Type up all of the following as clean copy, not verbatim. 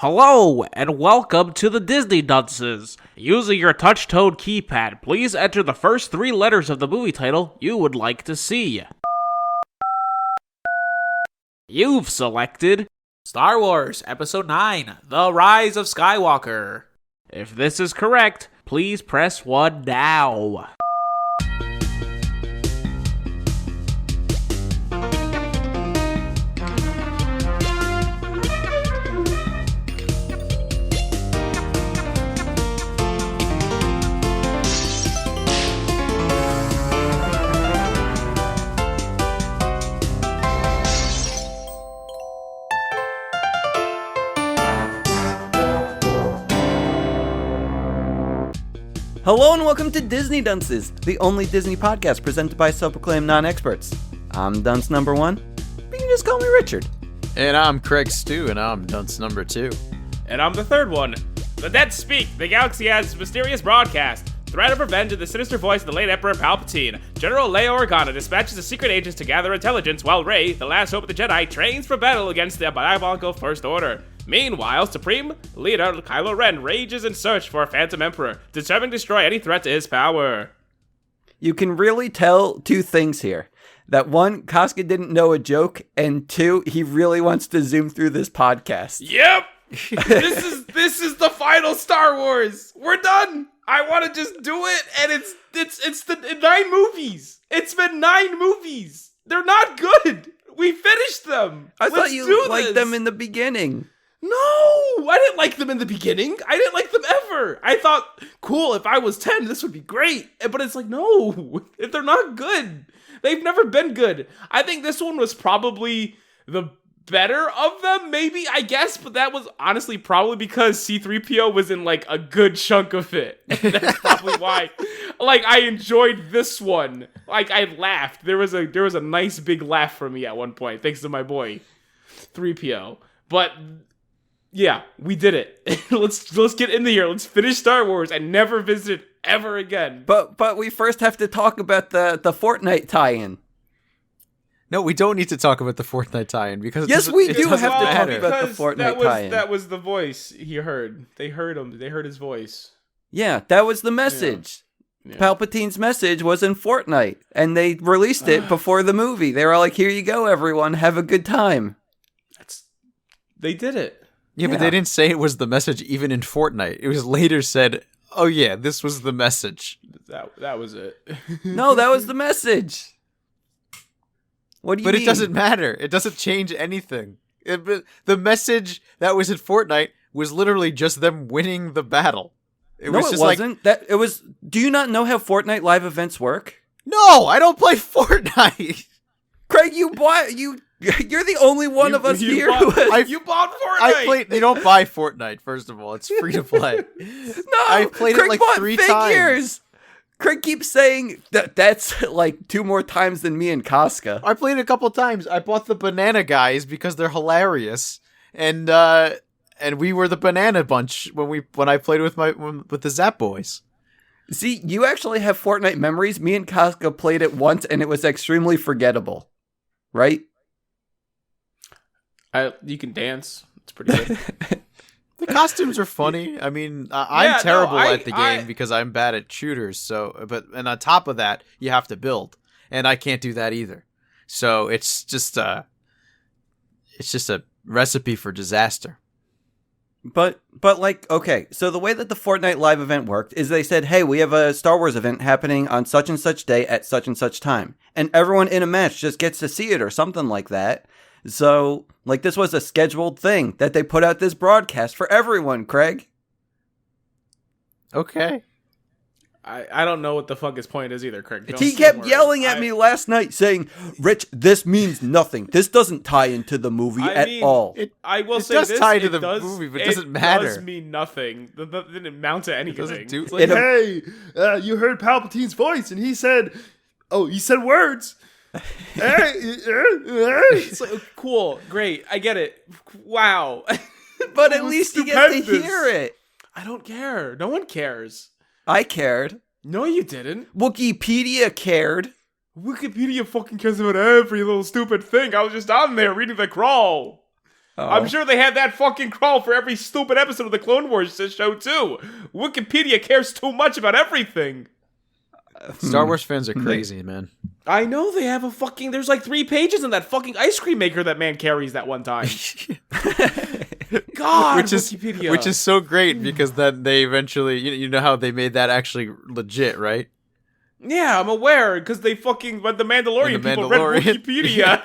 Hello, and welcome to the Disney Dunces. Using your touch-tone keypad, please enter the first three letters of the movie title you would like to see. You've selected Star Wars Episode 9, The Rise of Skywalker. If this is correct, please press 1 now. Hello and welcome to Disney Dunces, the only Disney podcast presented by self-proclaimed non-experts. I'm Dunce number 1, but you can just call me Richard. And I'm Craig Stew, and I'm Dunce number 2. And I'm the third one. The dead speak. The galaxy has mysterious broadcast. Threat of revenge of the sinister voice of the late Emperor Palpatine. General Leia Organa dispatches the secret agents to gather intelligence while Rey, the last hope of the Jedi, trains for battle against the diabolical First Order. Meanwhile, Supreme Leader Kylo Ren rages in search for a Phantom Emperor, determined to destroy any threat to his power. You can really tell two things here. That one, Casca didn't know a joke, and two, he really wants to zoom through this podcast. Yep! This is the final Star Wars! We're done! I want to just do it, and it's the 9 movies! It's been 9 movies! They're not good! We finished them! I thought you liked them in the beginning. No, I didn't like them in the beginning. I didn't like them ever. I thought, cool, if I was 10, this would be great. But it's like, no, if they're not good. They've never been good. I think this one was probably the better of them, maybe, I guess. But that was honestly probably because C-3PO was in like a good chunk of it. That's probably why. Like, I enjoyed this one. Like, I laughed. There was a nice big laugh from me at one point, thanks to my boy 3PO. But yeah, we did it. Let's get in here. Let's finish Star Wars and never visit ever again. But we first have to talk about the Fortnite tie-in. No, we don't need to talk about the Fortnite tie-in because yes, we do have to talk matter. about the Fortnite tie-in. That was the voice he heard. They heard him. They heard his voice. Yeah, that was the message. Yeah. Palpatine's message was in Fortnite, and they released it before the movie. They were like, "Here you go, everyone. Have a good time." They did it. Yeah, but they didn't say it was the message even in Fortnite. It was later said, "Oh yeah, this was the message." That was it. No, that was the message. What do you mean? But it doesn't matter. It doesn't change anything. The message that was in Fortnite was literally just them winning the battle. It wasn't. It was. Do you not know how Fortnite live events work? No, I don't play Fortnite. Craig, you're the only one of us here you bought Fortnite. You don't buy Fortnite, first of all. It's free to play. No, I played Craig it like bought 3 figures. times. Craig keeps saying that's like 2 more times than me and Casca. I played it a couple times. I bought the banana guys because they're hilarious, and we were the banana bunch when I played with the Zap Boys. See, you actually have Fortnite memories. Me and Casca played it once, and it was extremely forgettable. Right? You can dance. It's pretty good. The costumes are funny. I mean, I'm terrible at the game because I'm bad at shooters. And on top of that, you have to build, and I can't do that either. So it's just a recipe for disaster. But like, okay, so the way that the Fortnite live event worked is they said, hey, we have a Star Wars event happening on such and such day at such and such time. And everyone in a match just gets to see it or something like that. So, like, this was a scheduled thing that they put out this broadcast for everyone, Craig. Okay. I don't know what the fuck his point is either, Craig. He kept yelling at me last night saying, Rich, this means nothing. This doesn't tie into the movie at all. I will say this this. Tie to the movie, but it doesn't matter. It does mean nothing. It didn't amount to anything. It's like, hey, you heard Palpatine's voice, and he said words. It's like, cool, great, I get it. Wow. But at least you get to hear it. I don't care. No one cares. I cared. No, you didn't. Wikipedia cared. Wikipedia fucking cares about every little stupid thing. I was just on there reading the crawl. I'm sure they had that fucking crawl for every stupid episode of the Clone Wars show, too. Wikipedia cares too much about everything. Star Wars fans are crazy, man. I know they have there's like 3 pages in that fucking ice cream maker that man carries that one time. God, Wikipedia. Which is so great because then they eventually, you know how they made that actually legit, right? Yeah, I'm aware because they but the Mandalorian people read Wikipedia.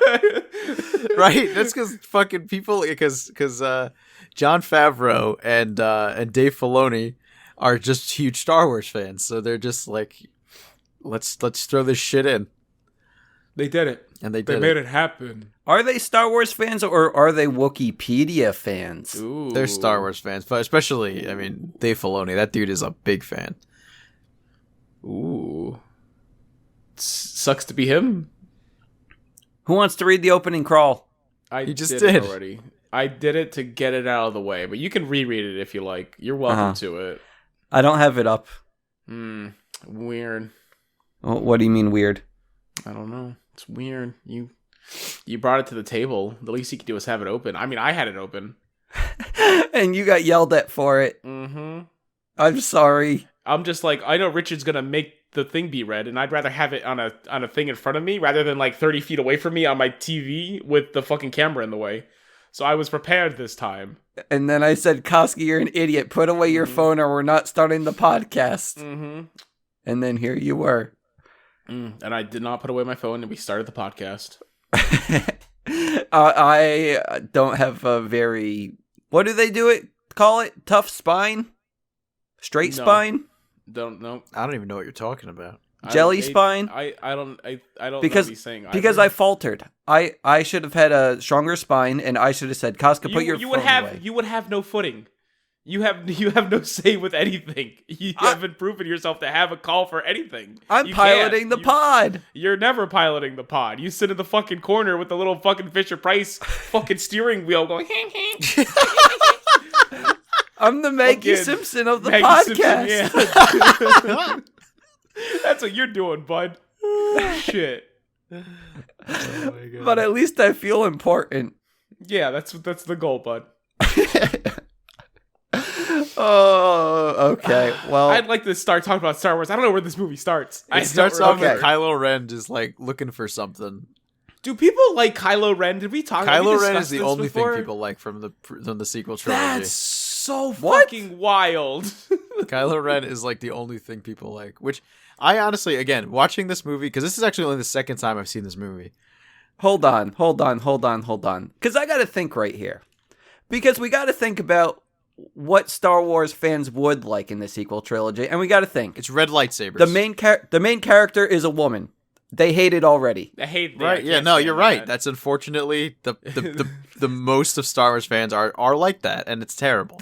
Right? That's because fucking people, because Jon Favreau and Dave Filoni are just huge Star Wars fans, so they're just like, let's throw this shit in. They did it. And they made it happen. Are they Star Wars fans or are they Wikipedia fans? Ooh. They're Star Wars fans, but especially, I mean, Dave Filoni. That dude is a big fan. Ooh. Sucks to be him. Who wants to read the opening crawl? You just did it already. I did it to get it out of the way, but you can reread it if you like. You're welcome to it. I don't have it up. Weird. What do you mean weird? I don't know. It's weird. You brought it to the table. The least you could do is have it open. I mean, I had it open. And you got yelled at for it. Mm-hmm. I'm sorry. I'm just like, I know Richard's gonna make the thing be read, and I'd rather have it on a thing in front of me rather than like 30 feet away from me on my TV with the fucking camera in the way. So I was prepared this time. And then I said, Koski, you're an idiot. Put away your phone or we're not starting the podcast. Mm-hmm. And then here you were. And I did not put away my phone, and we started the podcast. I don't have a very... What do they call it? Tough spine? Straight spine? Don't know. I don't even know what you're talking about. Jelly spine? I don't because, know what he's saying either. Because I faltered. I should have had a stronger spine, and I should have said, Koska, put your phone away. You would have no footing. You have no say with anything. You haven't proven yourself to have a call for anything. I'm piloting the pod. You're never piloting the pod. You sit in the fucking corner with the little fucking Fisher-Price fucking steering wheel going, I'm the Maggie Simpson of the Maggie podcast. Simpson, yeah. That's what you're doing, bud. Shit. Oh my God. But at least I feel important. Yeah, that's the goal, bud. Oh, okay. Well, I'd like to start talking about Star Wars. I don't know where this movie starts. It starts off with Kylo Ren just like looking for something. Do people like Kylo Ren? Did we talk? Kylo Ren is the only before? thing people like from the sequel trilogy. That's so fucking wild. Kylo Ren is like the only thing people like. Which I honestly, again, watching this movie, because this is actually only the second time I've seen this movie. Hold on. Because I got to think right here. Because we got to think about what Star Wars fans would like in the sequel trilogy, and we got to think. It's red lightsabers. The main character is a woman. They hate it already. They hate right. Yeah, no, you're right. That's unfortunately the most of Star Wars fans are like that, and it's terrible.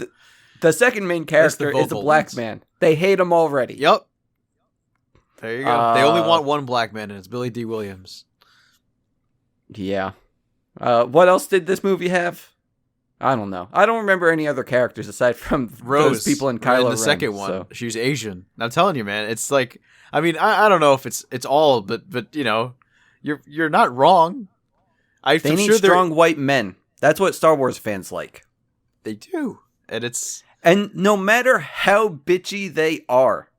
The second main character is a black man. They hate him already. Yep. There you go. They only want one black man, and it's Billy D. Williams. Yeah. What else did this movie have? I don't know. I don't remember any other characters aside from Rose, those people in Kylo Ren. The second one, so. She's Asian. I'm telling you, man. It's like, I mean, I don't know if it's all, but you know, you're not wrong. They need strong white men. That's what Star Wars fans like. They do, and no matter how bitchy they are,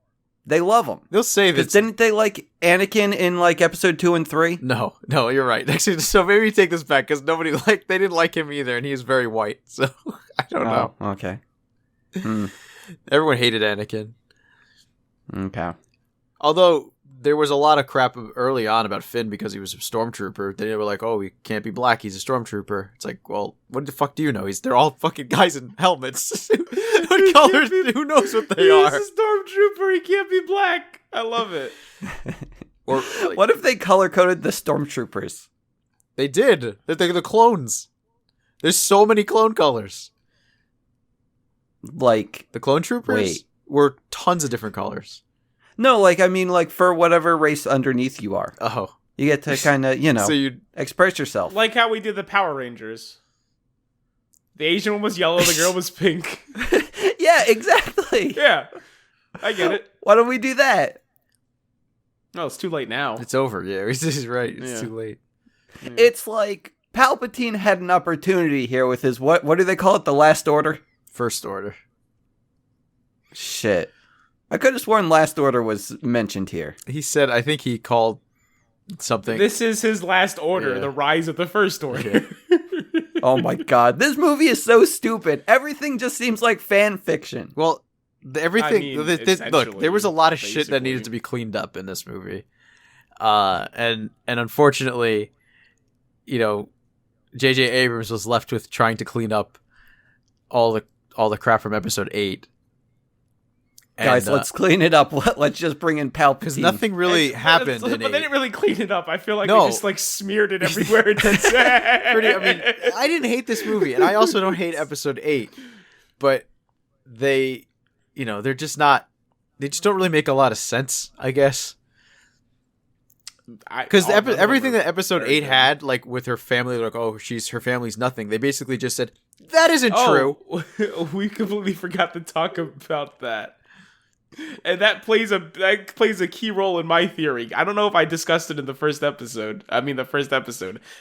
they love them. They'll say that. Didn't they like Anakin in like episode 2 and 3? No, you're right. Actually, so maybe take this back because they didn't like him either, and he is very white. So I don't know. Okay. Everyone hated Anakin. Okay. Although there was a lot of crap early on about Finn because he was a stormtrooper. They were like, "Oh, he can't be black. He's a stormtrooper." It's like, well, what the fuck do you know? They're all fucking guys in helmets. What colors? Who knows what they are? He's a stormtrooper. He can't be black. I love it. Or like, what if they color coded the stormtroopers? They did. They're the clones. There's so many clone colors. Like the clone troopers were tons of different colors. No, like I mean, like for whatever race underneath you are. Oh, you get to kind of so you express yourself. Like how we did the Power Rangers. The Asian one was yellow. The girl was pink. Yeah, exactly. Yeah, I get it. Why don't we do that? No, it's too late now. It's over. Yeah, he's right. It's too late. Yeah. It's like Palpatine had an opportunity here with his, what do they call it? The Last Order? First Order. Shit. I could have sworn Last Order was mentioned here. He said, I think he called something. This is his last order, Yeah. the rise of the First Order. Oh my god, this movie is so stupid. Everything just seems like fan fiction. Well, everything. I mean, look, essentially, there was a lot of shit that basically. needed to be cleaned up in this movie, and unfortunately, J.J. Abrams was left with trying to clean up all the crap from Episode 8. Guys, let's clean it up. Let's just bring in Palpatine. because nothing really happened. But in they 8. didn't really clean it up. I feel like No. they just like smeared it everywhere. And I didn't hate this movie, and I also don't hate Episode 8, but they're just not. They just don't really make a lot of sense, I guess. Because everything that Episode 8 had, like with her family, like, oh, her family's nothing. They basically just said that isn't true. We completely forgot to talk about that. And that plays a key role in my theory. I don't know if I discussed it in the first episode.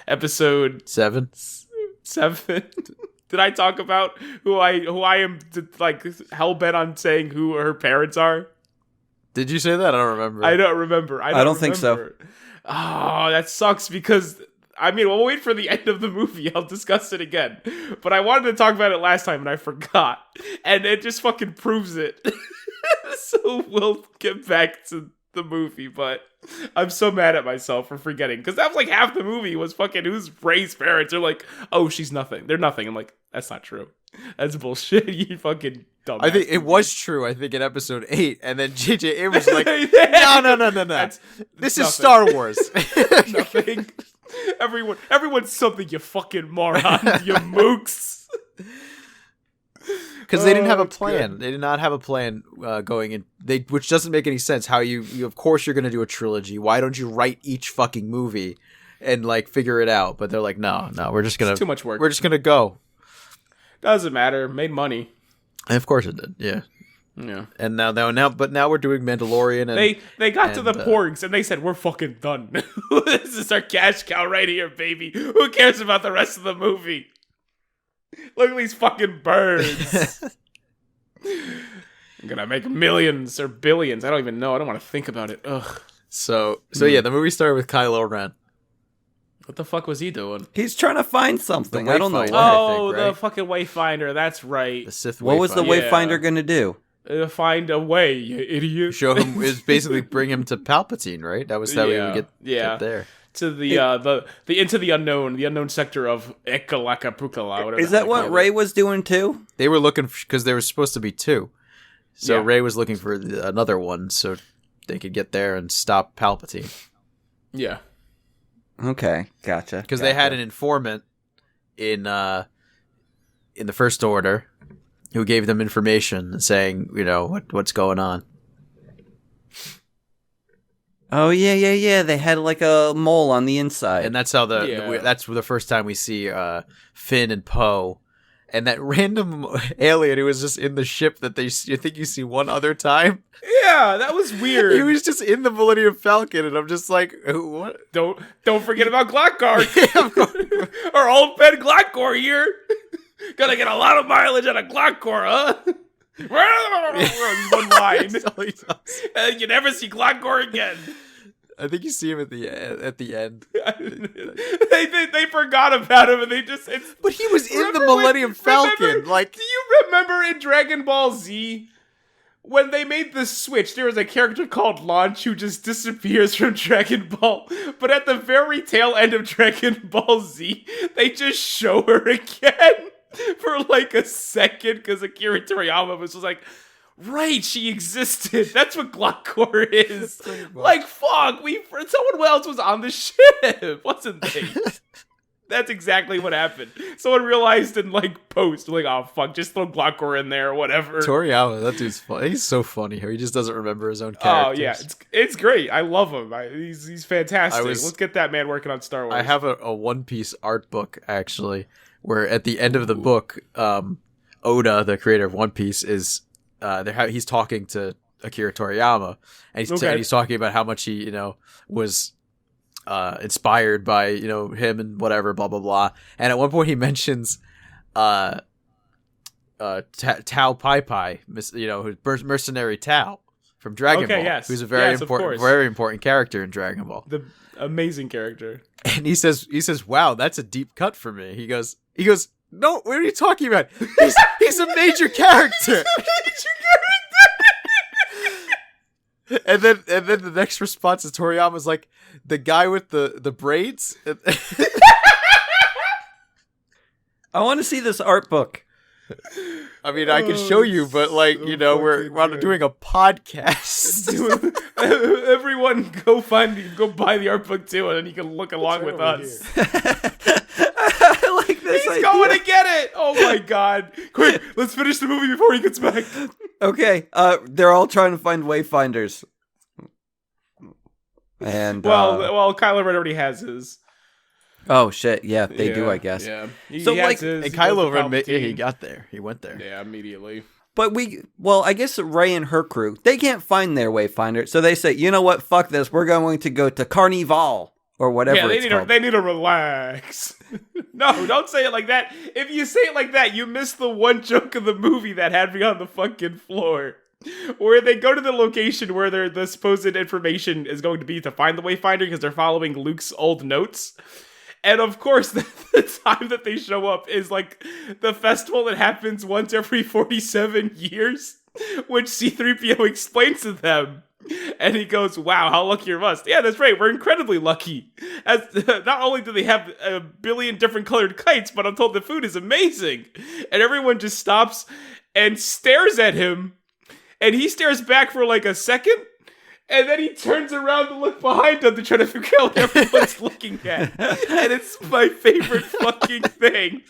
Episode 7. 7. Did I talk about who I am like hell bent on saying who her parents are? Did you say that? I don't remember. I don't remember. I don't think so. Oh, that sucks because we'll wait for the end of the movie. I'll discuss it again. But I wanted to talk about it last time and I forgot. And it just fucking proves it. So we'll get back to the movie, but I'm so mad at myself for forgetting. Because that was like half the movie was fucking who's Rey's parents. They're like, oh, she's nothing. They're nothing. I'm like, that's not true. That's bullshit. You fucking dumbass. I think it was true. I think in Episode 8, and then J.J. Abrams was like, no. This is Star Wars. Nothing. Everyone's something, you fucking moron. You mooks. Because they didn't have a it's plan. good. They did not have a plan going in. Which doesn't make any sense. How you of course you're going to do a trilogy. Why don't you write each fucking movie and like figure it out? But they're like, no, we're just gonna. It's too much work. We're just gonna go. Doesn't matter. Made money. And of course it did. Yeah. Yeah. And now we're doing Mandalorian. And They got to the and, porgs and they said, we're fucking done. This is our cash cow right here, baby. Who cares about the rest of the movie? Look at these fucking birds. I'm gonna make millions or billions. I don't even know. I don't want to think about it. Ugh. So yeah, the movie started with Kylo Ren. What the fuck was he doing? He's trying to find something. The I don't know Wayfinder. what. Oh, think, the right? fucking Wayfinder. That's right. The Sith. What was the Wayfinder. Wayfinder going to do? Find a way, you idiot. Show him is basically bring him to Palpatine, right? That was how we would get there. To the into the unknown sector of Ekalakapukala. whatever Is the that hell what they call Rey it. was doing too? They were looking because there was supposed to be 2, so Yeah. Rey was looking for another one so they could get there and stop Palpatine Yeah. Okay, gotcha. because they had an informant in the First Order who gave them information saying what's going on. Oh yeah. They had like a mole on the inside. And that's how Yeah. that's the first time we see Finn and Poe, and that random alien who was just in the ship that you think you see one other time. Yeah, that was weird. He was just in the Millennium Falcon, and I'm just like, what? Don't forget about Glockgar. Yeah, of course. Our old Ben Glockgar here. Gonna get a lot of mileage out of Glockgar, huh? One line. That's all he does. You never see Glockgar again. I think you see him at the end. They forgot about him and they just. But he was in the Remember Millennium Falcon. remember- do you remember in Dragon Ball Z when they made the switch? There was a character called Launch who just disappears from Dragon Ball, but at the very tail end of Dragon Ball Z, they just show her again for like a second because Akira Toriyama was just like, right, she existed. That's what Glockcore is. Like, fuck, someone else was on the ship, wasn't they? That's exactly what happened. Someone realized in like post, like, oh fuck, just throw Glockcore in there or whatever. Toriyama, that dude's funny. He's so funny. He just doesn't remember his own Oh characters. yeah, it's great. I love him. He's fantastic. Let's get that man working on Star Wars. I have a One Piece art book actually, where at the end of the book, Oda, the creator of One Piece, is he's talking to Akira Toriyama, and he's talking about how much he was inspired by, him and whatever, blah, blah, blah. And at one point he mentions Tao Pai Pai, who's mercenary Tao from Dragon Ball, who's a very important character in Dragon Ball. The amazing character. And he says, "Wow, that's a deep cut for me." He goes, "No, what are you talking about? He's a major character." And then the next response is Toriyama's like, "The guy with the braids." I want to see this art book. I mean, I can show you, but we're doing a podcast. Everyone, go buy the art book too, and then you can look along with us. I like this. He's going to get it. Oh my god! Quick, let's finish the movie before he gets back. Okay, they're all trying to find wayfinders. And Kylo Ren already has his. Oh shit! Yeah, they do. I guess. Yeah. And Kylo Ren, he got there. He went there. Yeah, immediately. But I guess Rey and her crew, they can't find their wayfinder, so they say, you know what? Fuck this. We're going to go to Carnival or whatever. Yeah, they need to relax. No, don't say it like that. If you say it like that, you miss the one joke of the movie that had me on the fucking floor. Where they go to the location where the supposed information is going to be to find the wayfinder because they're following Luke's old notes. And of course, the time that they show up is like the festival that happens once every 47 years, which C-3PO explains to them. And he goes, "Wow, how lucky you're us." Yeah, that's right. We're incredibly lucky. As not only do they have a billion different colored kites, but I'm told the food is amazing. And everyone just stops and stares at him. And he stares back for like a second. And then he turns around to look behind him to try to figure out what everyone's looking at. And it's my favorite fucking thing.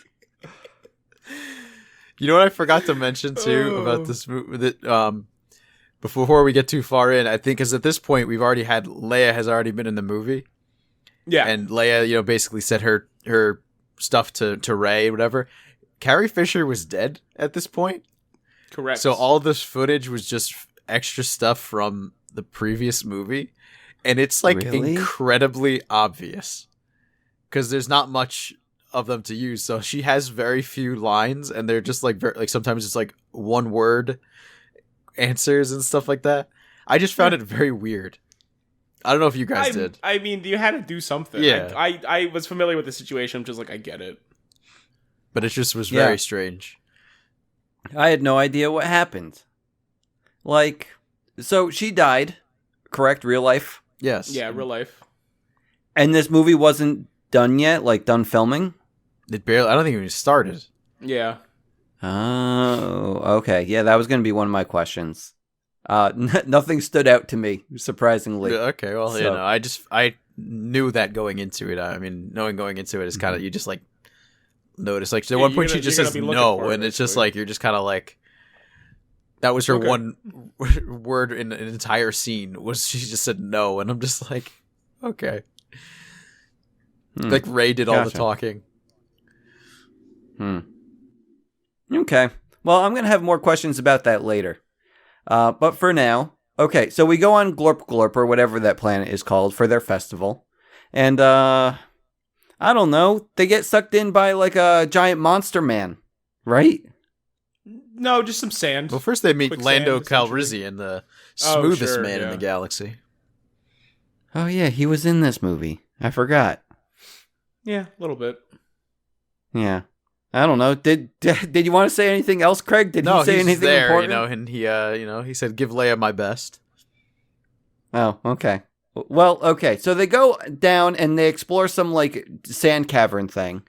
You know what I forgot to mention too about this movie? That before we get too far in, I think is at this point we've already had Leia has already been in the movie. Yeah. And Leia, basically said her stuff to Rey, whatever. Carrie Fisher was dead at this point. Correct. So all this footage was just extra stuff from the previous movie, and it's like incredibly obvious because there's not much of them to use. So she has very few lines, and they're just like sometimes it's like one word answers and stuff like that. I just found it very weird. I don't know if you guys did. I mean, you had to do something. Yeah. I was familiar with the situation. I'm just like, I get it. But it just was very strange. I had no idea what happened. So she died, correct? Real life? Yes. Yeah, real life. And this movie wasn't done yet, done filming? I don't think it even started. Yeah. Oh, okay. Yeah, that was going to be one of my questions. Nothing stood out to me, surprisingly. Okay, well, I knew that going into it. I mean, knowing going into it is kind of, you just notice. At one point she just says no, and it's just you're just kind of that was her one word in an entire scene was she just said no, and I'm just like, okay. Rey did all the talking. Okay. Well, I'm going to have more questions about that later. But for now, okay, so we go on Glorp Glorp, or whatever that planet is called, for their festival. And, I don't know, they get sucked in by a giant monster man, right? No, just some sand. Well, first they meet Lando Calrissian, the smoothest man in the galaxy. Oh, yeah, he was in this movie. I forgot. Yeah, a little bit. Yeah. I don't know. Did you want to say anything else, Craig? Did he say anything important? And he said, "Give Leia my best." Oh, okay. Well, okay. So they go down and they explore some sand cavern thing.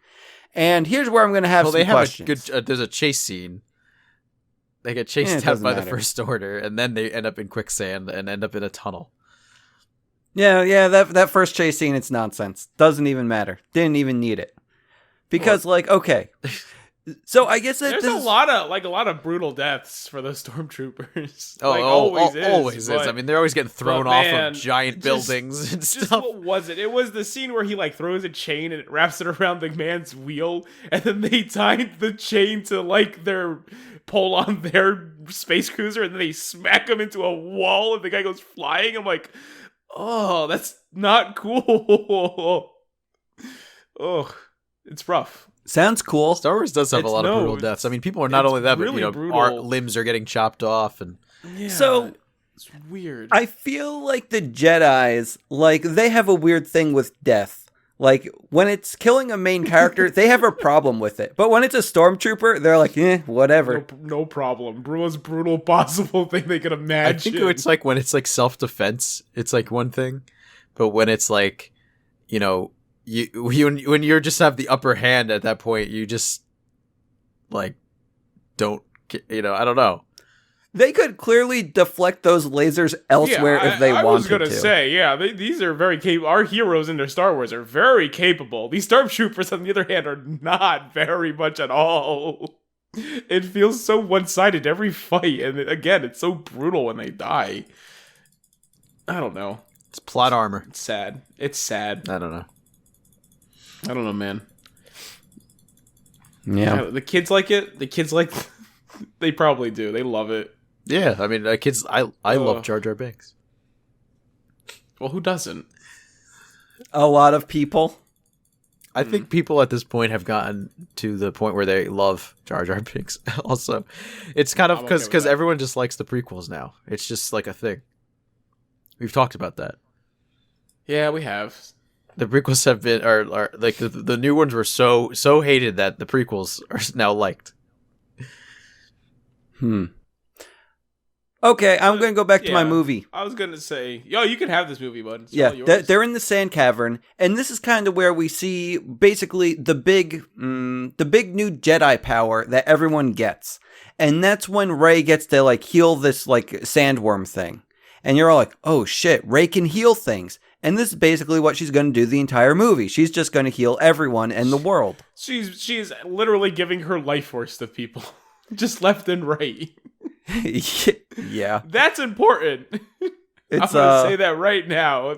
And here's where I'm going to have some questions. There's a chase scene. They get chased out by the First Order, and then they end up in quicksand and end up in a tunnel. Yeah. That first chase scene, it's nonsense. Doesn't even matter. Didn't even need it. Because, okay. So I guess there's a lot of brutal deaths for those stormtroopers. Always is. I mean, they're always getting thrown off of giant buildings and stuff. What was it? It was the scene where he throws a chain and it wraps it around the man's wheel, and then they tied the chain to their pole on their space cruiser, and then they smack him into a wall, and the guy goes flying. I'm like, Oh, that's not cool. Oh, it's rough. Sounds cool. Star Wars does have a lot of brutal deaths. I mean, people are not only that, really but brutal. our limbs are getting chopped off, and Yeah, So it's weird. I feel like the Jedis, like, they have a weird thing with death. Like, when it's killing a main character, they have a problem with it. But when it's a stormtrooper, they're like, whatever. No problem. Most brutal possible thing they could imagine. I think it's like when it's like self-defense, it's like one thing, but when it's like, you when you just have the upper hand at that point, you just like don't, I don't know. They could clearly deflect those lasers elsewhere if they wanted to. I was gonna say, these are very capable. Our heroes in their Star Wars are very capable. These stormtroopers, on the other hand, are not very much at all. It feels so one-sided every fight, and again, it's so brutal when they die. I don't know. It's plot armor. It's sad. It's sad. I don't know, man. Yeah. The kids like it. The kids like. They probably do. They love it. Yeah, I mean, kids. I love Jar Jar Binks. Well, who doesn't? A lot of people. I think people at this point have gotten to the point where they love Jar Jar Binks. Also, it's kind of I'm okay with because that. everyone just likes the prequels now. It's just like a thing. We've talked about that. Yeah, we have. The prequels have been, are like the new ones were so hated that the prequels are now liked. Okay, I'm going to go back to my movie. I was going to say, you can have this movie, bud. It's Yeah, all yours. they're in the sand cavern, and this is kind of where we see basically the big new Jedi power that everyone gets. And that's when Rey gets to like heal this like sandworm thing. And you're all like, oh shit, Rey can heal things. And this is basically what she's going to do the entire movie. She's just going to heal everyone in the world. She's literally giving her life force to people. Just left and right. Yeah. That's important. It's, I'm going to say that right now.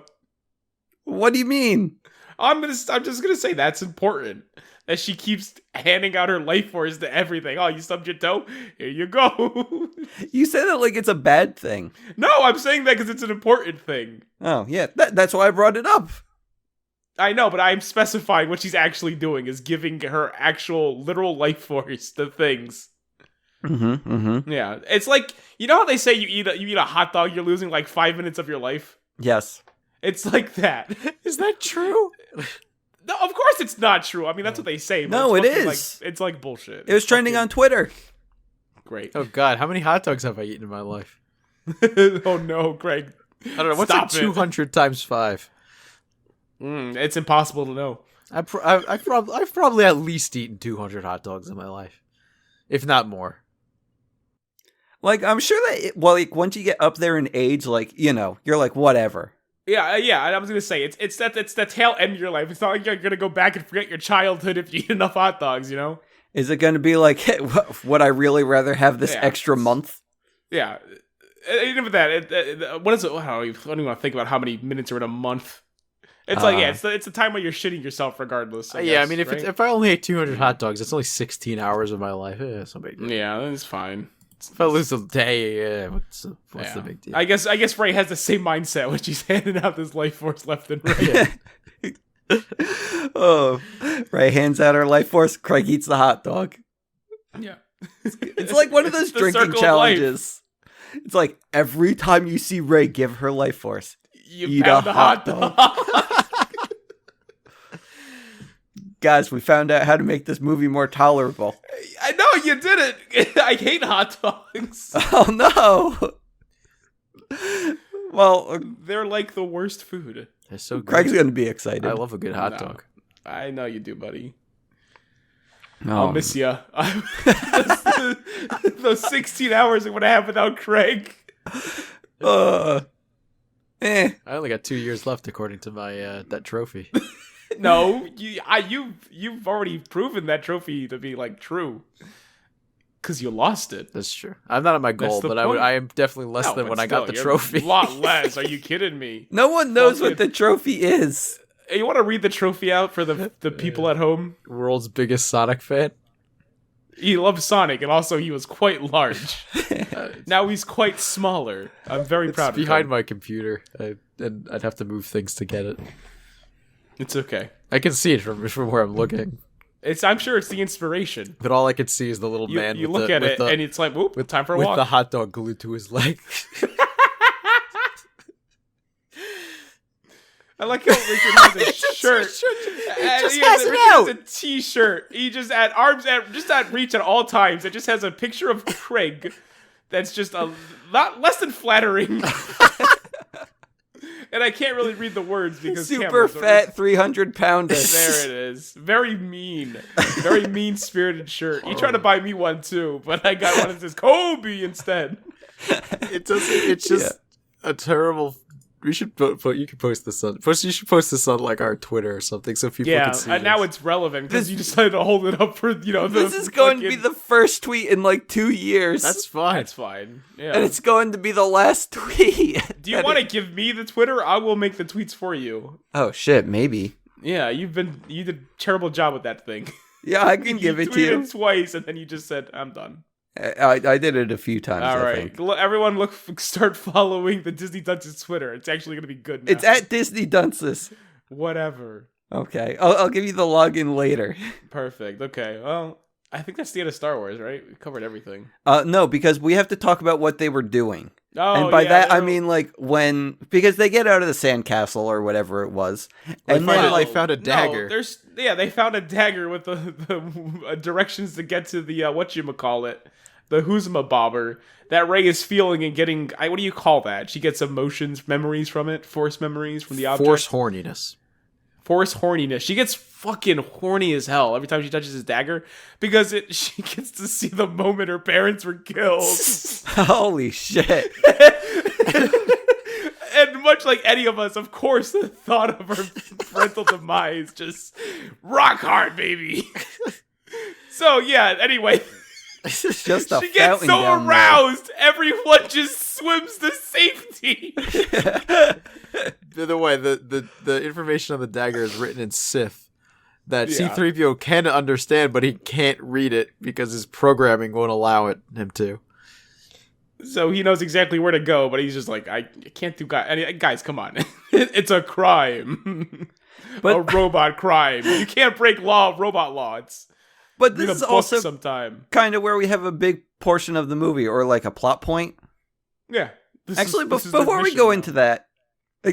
What do you mean? I'm just gonna say that's important. That she keeps handing out her life force to everything. Oh, you stubbed your toe? Here you go. You say that like it's a bad thing. No, I'm saying that because it's an important thing. Oh, yeah. That's why I brought it up. I know, but I'm specifying what she's actually doing is giving her actual literal life force to things. Yeah, it's like, you know how they say you eat a hot dog, you're losing like 5 minutes of your life? Yes. It's like that. Is that true? No, of course it's not true. I mean, that's what they say. But No, it's it fucking is. it's like bullshit. It was trending on Twitter. Great. Oh God, how many hot dogs have I eaten in my life? Oh no, Greg. I don't know. What's Stop like 200 times 5? It's impossible to know. I've probably at least eaten 200 hot dogs in my life, if not more. Like, I'm sure that, once you get up there in age, like, you're like, whatever. Yeah. And I was gonna say it's the tail end of your life. It's not like you're gonna go back and forget your childhood if you eat enough hot dogs. Is it going to be like, would I really rather have this Yeah. extra month? Yeah. Even with that, what is it? I don't even want to think about how many minutes are in a month. It's like, it's the time when you're shitting yourself regardless. I Yeah, I guess, mean, right? if I only ate 200 hot dogs, it's only 16 hours of my life. It's no big deal. Yeah, that's fine. If I lose a day, what's the big deal? I guess Ray has the same mindset when she's handing out this life force left and right. Oh, Ray hands out her life force. Craig eats the hot dog. Yeah. It's like one of those It's the drinking circle of challenges. It's like every time you see Ray give her life force, You eat pound a the hot hot dog. guys, we found out how to make this movie more tolerable. I know you did it. I hate hot dogs. Oh no. Well, They're like the worst food. They're so Craig's good. going to be excited. I love a good hot No. dog. I know you do, buddy. Oh. I'll miss you. Those 16 hours I'm gonna have without Craig. Eh. I only got 2 years left according to my that trophy. No, you've already proven that trophy to be like true. Because you lost it. That's true. I'm not at my goal, That's the but point. I am definitely less No, than but when I got the still, you're trophy. A lot less. Are you kidding me? No one knows what Fucking- the trophy is. Hey, you want to read the trophy out for the people at home? World's biggest Sonic fan. He loved Sonic, and also he was quite large. Now he's quite smaller. I'm very proud of him. It's behind my computer, and I'd have to move things to get it. It's okay. I can see it from where I'm looking. I'm sure it's the inspiration. But all I can see is the little man. You look at it, and it's like, whoop, time for a with walk. the hot dog glued to his leg. I like how Richard has a shirt. He has a t-shirt. He just at arms at reach at all times. It just has a picture of Craig that's just a lot less than flattering. And I can't really read the words because super fat 300-pounder. There it is. Very mean. Very mean-spirited shirt. He tried to buy me one too, but I got one that says Kobe instead. It's just a terrible. We should you can post this on. First, you should post this on like our Twitter or something so people can see. And now it's relevant because you decided to hold it up for This is going to be the first tweet in like 2 years. That's fine. That's fine. Yeah. And it's going to be the last tweet. Do you want to give me the Twitter? I will make the tweets for you. Oh shit, maybe. Yeah, you did a terrible job with that thing. Yeah, I can give it to you. You tweeted twice, and then you just said, "I'm done." I did it a few times. All right, I think. Everyone, start following the Disney Dunces Twitter. It's actually going to be good now. It's at Disney Dunces. Whatever. Okay, I'll give you the login later. Perfect. Okay. Well, I think that's the end of Star Wars, right? We covered everything. No, because we have to talk about what they were doing. Oh, and by that I mean like because they get out of the sandcastle or whatever it was, and then they found a dagger. They found a dagger with the directions to get to the whatchamacallit, the Whoozma bobber that Rey is feeling and getting. What do you call that? She gets memories from it, force memories from the object. Force horniness. Force horniness. She gets fucking horny as hell every time she touches his dagger because she gets to see the moment her parents were killed. Holy shit. And much like any of us, of course, the thought of her parental demise just rock hard, baby. So yeah, anyway. It's just a she gets so aroused, everyone just swims to safety. By the way, the information on the dagger is written in Sith that C-3PO can understand, but he can't read it because his programming won't allow him to. So he knows exactly where to go, but he's just like, I can't do guys, come on. It's a crime. A robot crime. You can't break robot law. But this is also sometime. Kind of where we have a big portion of the movie, or like a plot point. Yeah. Actually, before we go into that,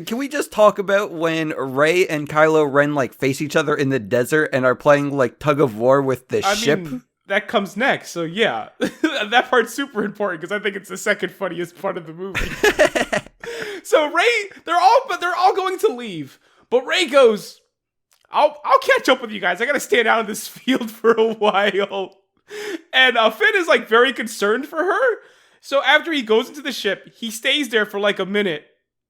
can we just talk about when Rey and Kylo Ren like face each other in the desert and are playing like tug of war with the ship? Mean, that comes next, so yeah. That part's super important because I think it's the second funniest part of the movie. So Rey, they're all going to leave, but Rey goes, I'll catch up with you guys. I gotta stand out in this field for a while. And Finn is like very concerned for her. So after he goes into the ship, he stays there for like a minute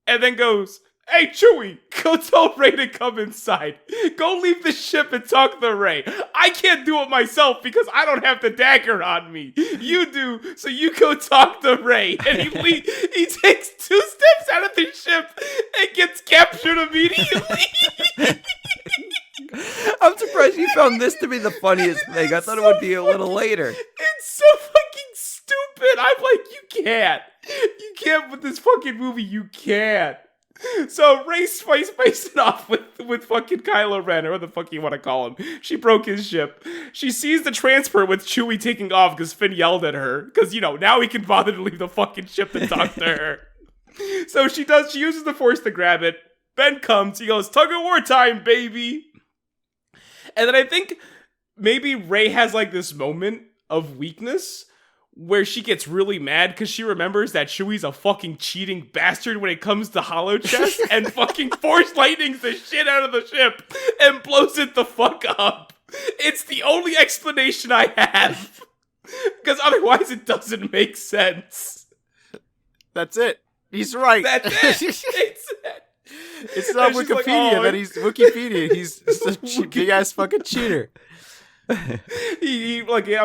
and then goes, "Hey, Chewie, go tell Rey to come inside. Go leave the ship and talk to Rey. I can't do it myself because I don't have the dagger on me. You do, so you go talk to Rey." And he takes 2 steps out of the ship and gets captured immediately. I'm surprised you found this to be the funniest thing. I thought it would be a little later. It's so fucking stupid. I'm like, you can't with this fucking movie. You can't. So Rey's facing off with fucking Kylo Ren, or what the fuck you want to call him. She broke his ship. She sees the transport with Chewie taking off because Finn yelled at her. Because, now he can bother to leave the fucking ship to talk to her. So she uses the Force to grab it. Ben comes. He goes, "Tug of war time, baby." And then I think maybe Rey has like this moment of weakness where she gets really mad because she remembers that Chewie's a fucking cheating bastard when it comes to holo chess and fucking force lightnings the shit out of the ship and blows it the fuck up. It's the only explanation I have because otherwise it doesn't make sense. That's it. He's right. That's it. It's not Wikipedia that he's Wikipedia. He's a big ass fucking cheater. I'm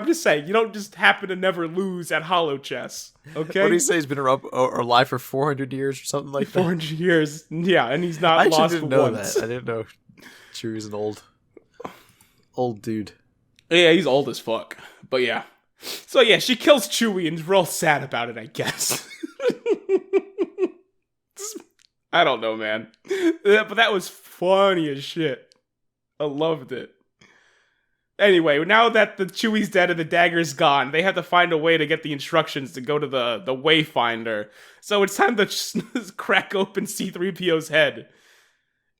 just saying, you don't just happen to never lose at holo chess. Okay. What do you say? He's been alive for 400 years or something like that. 400 years, yeah, and he's not lost I didn't know once. that. I didn't know Chewie's an old dude. Yeah, he's old as fuck. But yeah. So yeah, she kills Chewie and is real sad about it, I guess. I don't know, man. But that was funny as shit. I loved it. Anyway, now that the Chewie's dead and the dagger's gone, they have to find a way to get the instructions to go to the Wayfinder. So it's time to crack open C-3PO's head.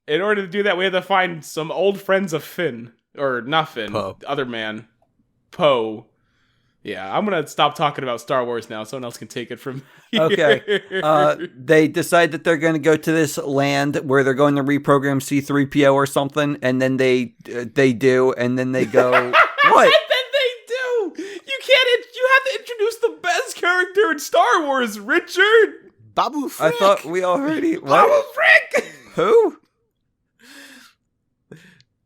In order to do that, we have to find some old friends of Finn. Or not Finn, Poe. The other man. Poe. Yeah, I'm gonna stop talking about Star Wars now. Someone else can take it from here. Okay. They decide that they're going to go to this land where they're going to reprogram C-3PO or something, and then they do, and then they go, what? And then they do! You have to introduce the best character in Star Wars, Richard! Babu Frick. I thought we already... What? Babu Frick! Who?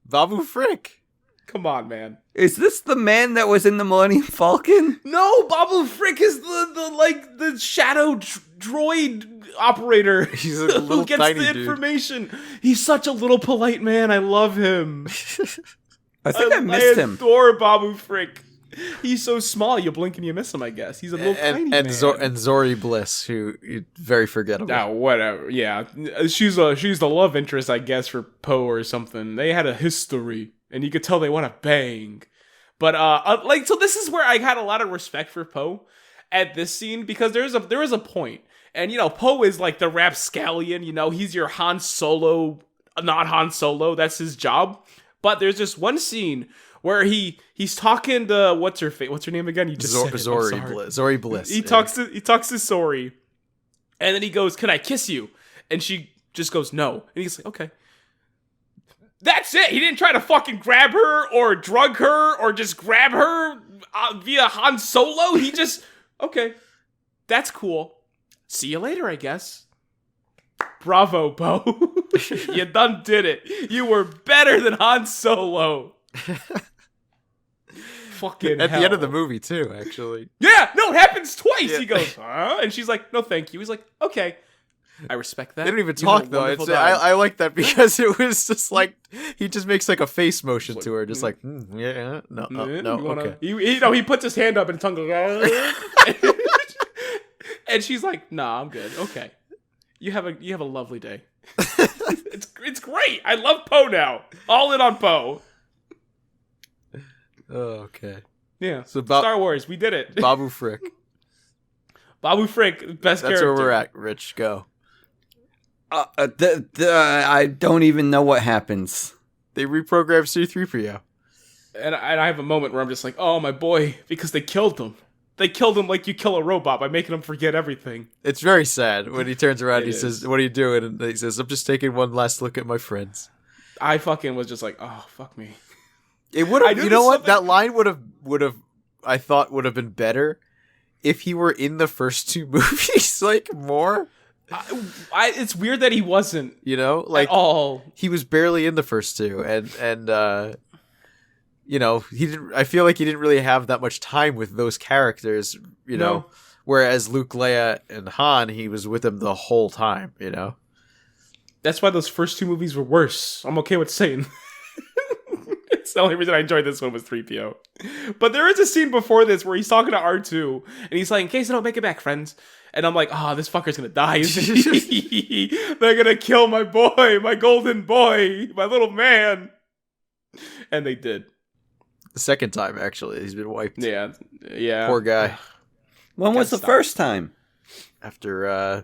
Babu Frick. Come on, man. Is this the man that was in the Millennium Falcon? No, Babu Frick is the shadow droid operator. He's a little who gets tiny the dude. information. He's such a little polite man. I love him. I think I missed him. I adore Babu Frick. He's so small, you blink and you miss him, I guess. He's a little tiny man. And Zori Bliss, who very forgettable. Ah, whatever. Yeah, she's the love interest, I guess, for Poe or something. They had a history, and you could tell they want to bang. But so this is where I had a lot of respect for Poe at this scene, because there is a point, and Poe is like the rapscallion. He's your Han Solo, not Han Solo. That's his job. But there's just one scene where he's talking to what's her name again? You just said it. Zori Bliss. Zori Bliss. He talks to Zori, and then he goes, "Can I kiss you?" And she just goes, "No." And he's like, "Okay." That's it. He didn't try to fucking grab her or drug her or just grab her via Han Solo. He just, okay, that's cool. See you later, I guess. Bravo, Poe. You done did it. You were better than Han Solo. Fucking At hell. the end of the movie, too, actually. Yeah, no, it happens twice. Yeah. He goes, huh? And she's like, no, thank you. He's like, okay. I respect that. They don't even You had a talk, though. wonderful It's, time. I like that because it was just like, he just makes like a face motion to her, just like, yeah, no, no, okay. He puts his hand up and tongue goes, and she's like, "Nah, I'm good. Okay, you have a lovely day." It's great. I love Poe now. All in on Poe. Oh, okay. Yeah. So Star Wars, we did it. Babu Frick. Babu Frick, best That's character. where we're at. Rich, go. I don't even know what happens. They reprogrammed C-3PO. And I have a moment where I'm just like, "Oh my boy," because they killed him. They killed him like you kill a robot by making him forget everything. It's very sad when he turns around and he It says, "What are you doing?" And he says, "I'm just taking one last look at my friends." I fucking was just like, "Oh fuck me." It would I have. knew You know there's what? That line would have. I thought would have been better if he were in the first two movies, like more. It's weird that he wasn't. Like at all. he was barely in the first two, and he didn't. I feel like he didn't really have that much time with those characters. No. Whereas Luke, Leia, and Han, he was with them the whole time. That's why those first two movies were worse. I'm okay with saying. It's the only reason I enjoyed this one was 3PO. But there is a scene before this where he's talking to R2, and he's like, "In case I don't make it back, friends." And I'm like, "Oh, this fucker's gonna die, isn't he? They're gonna kill my boy, my golden boy, my little man." And they did. The second time, actually, he's been wiped. Yeah. Poor guy. When was the first time? After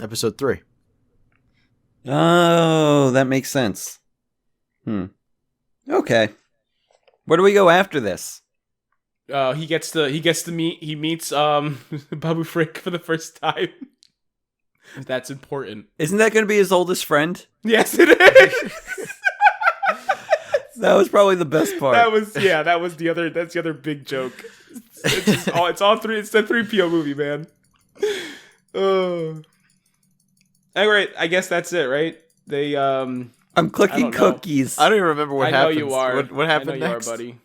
episode 3. Oh, that makes sense. Okay. Where do we go after this? He meets Babu Frick for the first time. That's important. Isn't that going to be his oldest friend? Yes, it is. That was probably the best part. That's the other big joke. It's the 3PO movie, man. Alright, I guess that's it, right? They I'm I clicking don't know. cookies. I don't even remember what I know happened. you are. What happened I know next? you are, buddy.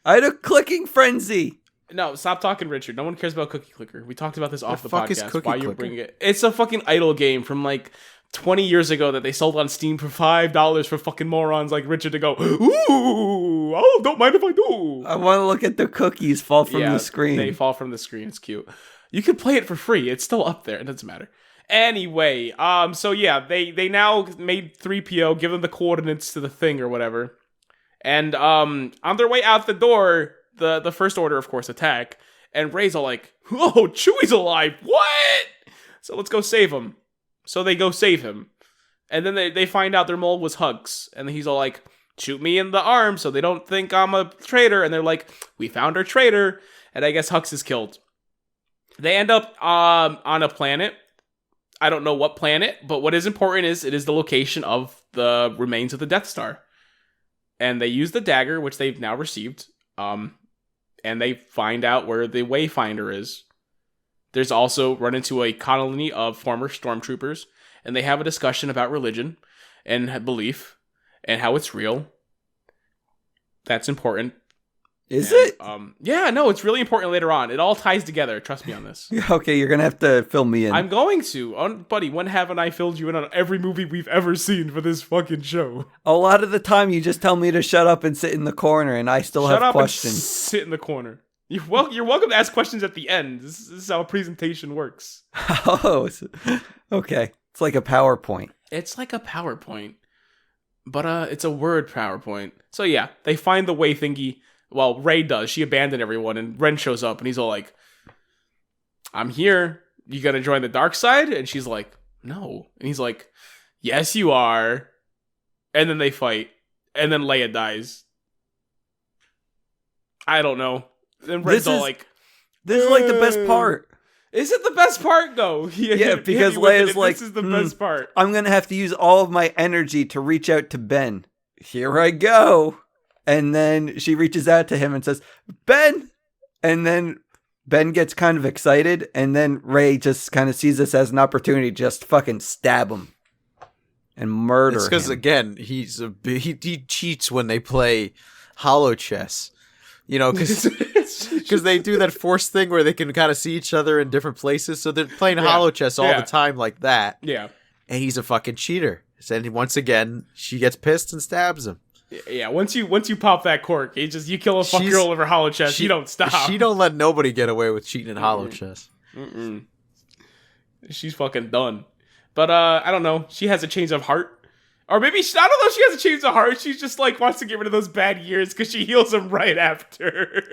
I had a clicking frenzy. No, stop talking, Richard. No one cares about Cookie Clicker. We talked about this off the fuck is podcast. Cookie Why you Clicker? bringing it? It's a fucking idle game from like 20 years ago that they sold on Steam for $5 for fucking morons like Richard to go, ooh, oh, don't mind if I do. I want to look at the cookies fall from the screen. They fall from the screen. It's cute. You can play it for free. It's still up there. It doesn't matter. Anyway, so yeah, they now made 3PO, give them the coordinates to the thing or whatever. And on their way out the door, the First Order, of course, attack. And Rey's all like, oh, Chewie's alive. What? So let's go save him. So they go save him. And then they find out their mole was Hux. And he's all like, shoot me in the arm so they don't think I'm a traitor. And they're like, we found our traitor. And I guess Hux is killed. They end up on a planet. I don't know what planet, but what is important is it is the location of the remains of the Death Star. And they use the dagger, which they've now received. And they find out where the Wayfinder is. There's also run into a colony of former stormtroopers, and they have a discussion about religion and belief and how it's real. That's important. Is it? Yeah, no, it's really important later on. It all ties together. Trust me on this. Okay, you're going to have to fill me in. I'm going to. Buddy, when haven't I filled you in on every movie we've ever seen for this fucking show? A lot of the time, you just tell me to shut up and sit in the corner, and I still have questions. And sit in the corner. You're welcome to ask questions at the end. This is how a presentation works. Oh, okay. It's like a PowerPoint. It's like a PowerPoint, but it's a word PowerPoint. So yeah, they find the way thingy. Well, Rey does. She abandoned everyone, and Ren shows up, and he's all like, I'm here. You gonna join the dark side? And she's like, no. And he's like, yes, you are. And then they fight, and then Leia dies. I don't know. And Ren's all like, this is like the best part. Is it the best part, though? Yeah, because Leia's like, this is the best part. I'm going to have to use all of my energy to reach out to Ben. Here I go. And then she reaches out to him and says, Ben! And then Ben gets kind of excited, and then Rey just kind of sees this as an opportunity to just fucking stab him and murder him. It's because, again, he cheats when they play holo chess. You know, because they do that force thing where they can kind of see each other in different places. So they're playing holo chess all the time like that. Yeah. And he's a fucking cheater. And once again, she gets pissed and stabs him. Yeah, once you pop that cork, you kill a fuck girl over holo chess. You don't stop. She don't let nobody get away with cheating in holo chess. She's fucking done. But I don't know. She has a change of heart. Or maybe, I don't know if she has a change of heart. She's just like, wants to get rid of those bad years because she heals them right after.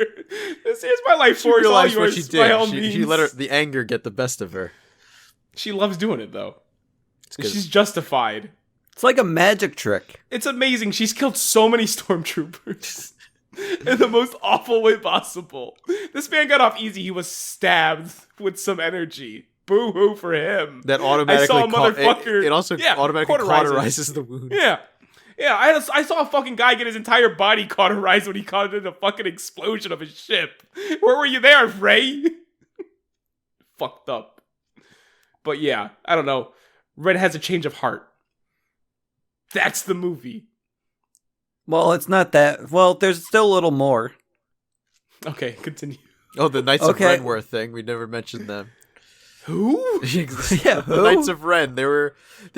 Here's my life force, all yours, what she did. by all means. She let the anger get the best of her. She loves doing it, though. She's justified. It's like a magic trick. It's amazing. She's killed so many stormtroopers in the most awful way possible. This man got off easy. He was stabbed with some energy. Boo-hoo for him. That automatically it also automatically cauterizes the wound. Yeah. Yeah, I saw a fucking guy get his entire body cauterized when he caught in a fucking explosion of his ship. Where were you there, Rey? Fucked up. But yeah, I don't know. Red has a change of heart. That's the movie. Well, it's not that. Well, there's still a little more. Okay, continue. Oh, the Knights of Renworth thing. We never mentioned them. Who? Yeah, the Knights of Ren. They